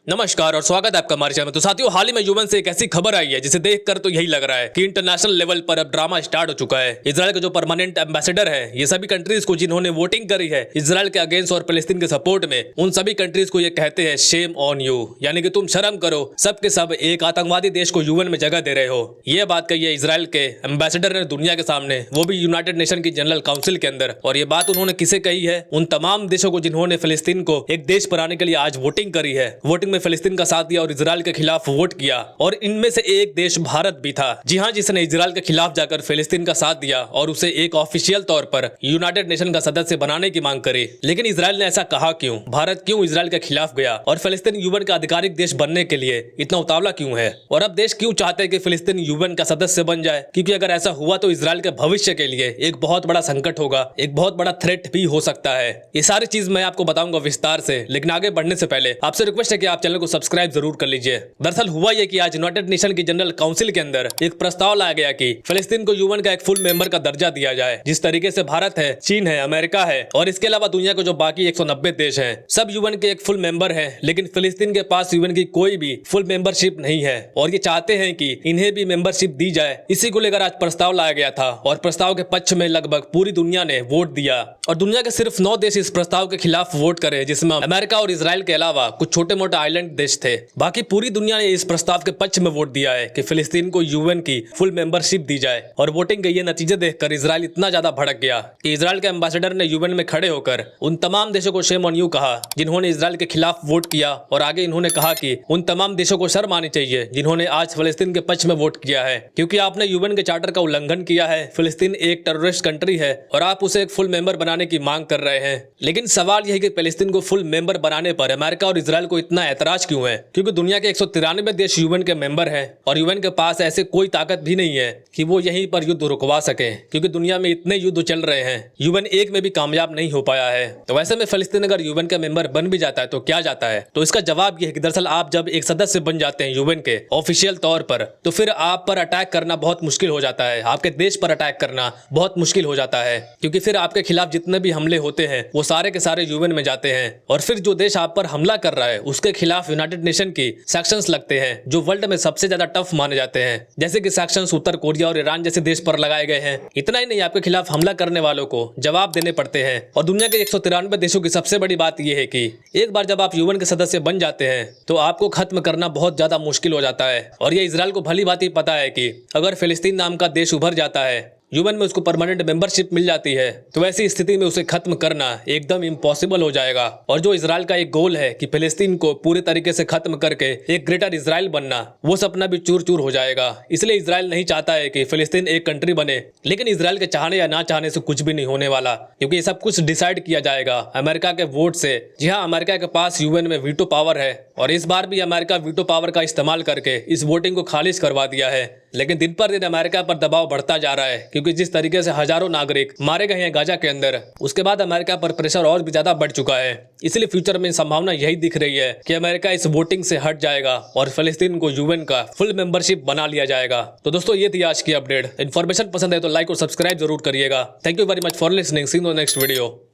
नमस्कार और स्वागत है आपका हमारे चैनल में। तो साथियों, हाल ही में यूएन से एक ऐसी खबर आई है जिसे देखकर तो यही लग रहा है कि इंटरनेशनल लेवल पर अब ड्रामा स्टार्ट हो चुका है। इजराइल के जो परमानेंट एम्बेसडर है, ये सभी कंट्रीज को जिन्होंने वोटिंग करी है इजराइल के अगेंस्ट और फलस्तीन के सपोर्ट में, उन सभी कंट्रीज को ये कहते हैं शेम ऑन यू, यानी कि तुम शर्म करो, सबके सब एक आतंकवादी देश को यूएन में जगह दे रहे हो। ये बात कही है इजराइल के एम्बेसडर ने दुनिया के सामने, वो भी यूनाइटेड नेशन की जनरल काउंसिल के अंदर। और ये बात उन्होंने किसे कही है? उन तमाम देशों को जिन्होंने फलस्तीन को एक देश बनाने के लिए आज वोटिंग करी है, वोटिंग में फलस्तीन का साथ और इजराइल के खिलाफ वोट किया। और इनमें से एक देश भारत भी था, जी हां, जिसने इजराइल के खिलाफ जाकर फिलिस्तीन का साथ दिया और उसे एक ऑफिशियल तौर पर यूनाइटेड नेशन का सदस्य बनाने की मांग करी। लेकिन इजराइल ने ऐसा कहा क्यों? भारत क्यों इजराइल के खिलाफ गया और फिलिस्तीन यूएन का आधिकारिक देश बनने के लिए इतना उतावला क्यों है? और अब देश क्यों चाहते हैं कि फिलिस्तीन यूएन का सदस्य बन जाए? क्योंकि अगर ऐसा हुआ तो इजराइल के भविष्य के लिए एक बहुत बड़ा संकट होगा, एक बहुत बड़ा थ्रेट भी हो सकता है। ये सारी चीज मैं आपको बताऊंगा विस्तार से, लेकिन आगे बढ़ने से पहले आपसे रिक्वेस्ट है कि आप चैनल को सब्सक्राइब जरूर कर लीजिए। दरअसल हुआ यह कि आज यूनाइटेड नेशन की जनरल काउंसिल के अंदर एक प्रस्ताव लाया गया कि फिलिस्तीन को यूएन का एक फुल मेंबर का दर्जा दिया जाए। जिस तरीके से भारत है, चीन है, अमेरिका है और इसके अलावा दुनिया के जो बाकी 190 देश हैं, सब यूएन के एक फुल मेंबर हैं, लेकिन फिलिस्तीन के पास यूएन की कोई भी फुल मेंबरशिप नहीं है और ये चाहते हैं कि इन्हें भी मेंबरशिप दी जाए। इसी को लेकर आज प्रस्ताव लाया गया था और प्रस्ताव के पक्ष में लगभग पूरी दुनिया ने वोट दिया। और दुनिया के सिर्फ 9 देश इस प्रस्ताव के खिलाफ वोट करे, जिसमें अमेरिका और इजराइल के अलावा कुछ छोटे मोटे आइलैंड देश थे। बाकी पूरी दुनिया ने इस प्रस्ताव के पक्ष में वोट दिया है कि फिलिस्तीन को यूएन की फुल मेंबरशिप दी जाए। और वोटिंग के ये नतीजे देखकर इजराइल इतना ज्यादा भड़क गया कि इजराइल के एम्बेसडर ने यूएन में खड़े होकर उन तमाम देशों को शेम ऑन यू कहा जिन्होंने इजराइल के खिलाफ वोट किया। और आगे इन्होंने कहा कि उन तमाम देशों को शर्म आनी चाहिए जिन्होंने आज फिलिस्तीन के पक्ष में वोट किया है, क्योंकि आपने यूएन के चार्टर का उल्लंघन किया है। फिलिस्तीन एक टेररिस्ट कंट्री है और आप उसे एक फुल मेंबर बनाने की मांग कर रहे हैं। लेकिन सवाल यह है कि फिलिस्तीन को फुल मेंबर बनाने पर अमेरिका और इजराइल को इतना ऐतराज क्यों है? क्योंकि दुनिया के 193 देश यूएन के मेंबर हैं और यूएन के पास ऐसे कोई ताकत भी नहीं है कि वो यहीं पर युद्ध रुकवा सके, क्योंकि दुनिया में इतने युद्ध चल रहे हैं, यूएन एक में भी कामयाब नहीं हो पाया है। तो वैसे में फिलिस्तीन अगर यूएन का मेंबर बन भी जाता है तो क्या जाता है? तो इसका जवाब यह है कि दरअसल आप जब एक सदस्य बन जाते हैं यूएन के ऑफिशियल तौर पर, तो फिर आप पर अटैक करना बहुत मुश्किल हो जाता है, आपके देश पर अटैक करना बहुत मुश्किल हो जाता है, क्योंकि फिर आपके खिलाफ जितने भी हमले होते हैं वो सारे के सारे यूएन में जाते हैं। और फिर जो देश आप पर हमला कर रहा है उसके खिलाफ यूनाइटेड नेशन की सैंक्शंस लगते हैं, जो वर्ल्ड में सबसे ज्यादा टफ माने जाते हैं, जैसे कि सैंक्शंस उत्तर कोरिया और ईरान जैसे देश पर लगाए गए हैं। इतना ही नहीं, आपके खिलाफ हमला करने वालों को जवाब देने पड़ते हैं। और दुनिया के 193 देशों की सबसे बड़ी बात यह है कि एक बार जब आप यूएन के सदस्य बन जाते हैं तो आपको खत्म करना बहुत ज्यादा मुश्किल हो जाता है। और ये इजराइल को भली भांति पता है कि अगर फिलिस्तीन नाम का देश उभर जाता है, यूएन में उसको परमानेंट मेंबरशिप मिल जाती है, तो ऐसी स्थिति में उसे खत्म करना एकदम इम्पॉसिबल हो जाएगा। और जो इजराइल का एक गोल है कि फिलिस्तीन को पूरी तरीके से खत्म करके एक ग्रेटर इजराइल बनना, वो सपना भी चूर चूर हो जाएगा। इसलिए इजराइल नहीं चाहता है कि फिलिस्तीन एक कंट्री बने। लेकिन इजराइल के चाहने या ना चाहने से कुछ भी नहीं होने वाला, क्योंकि ये सब कुछ डिसाइड किया जाएगा अमेरिका के वोट से। जी हाँ, अमेरिका के पास यूएन में वीटो पावर है और इस बार भी अमेरिका वीटो पावर का इस्तेमाल करके इस वोटिंग को खारिज करवा दिया है। लेकिन दिन पर दिन अमेरिका पर दबाव बढ़ता जा रहा है, क्योंकि जिस तरीके से हजारों नागरिक मारे गए हैं गाजा के अंदर, उसके बाद अमेरिका पर प्रेशर और भी ज्यादा बढ़ चुका है। इसलिए फ्यूचर में संभावना यही दिख रही है कि अमेरिका इस वोटिंग से हट जाएगा और फिलिस्तीन को यूएन का फुल मेंबरशिप बना लिया जाएगा। तो दोस्तों, ये थी आज की अपडेट। इन्फॉर्मेशन पसंद है तो लाइक और सब्सक्राइब जरूर करिएगा। Thank you very much for listening. See you in the next video.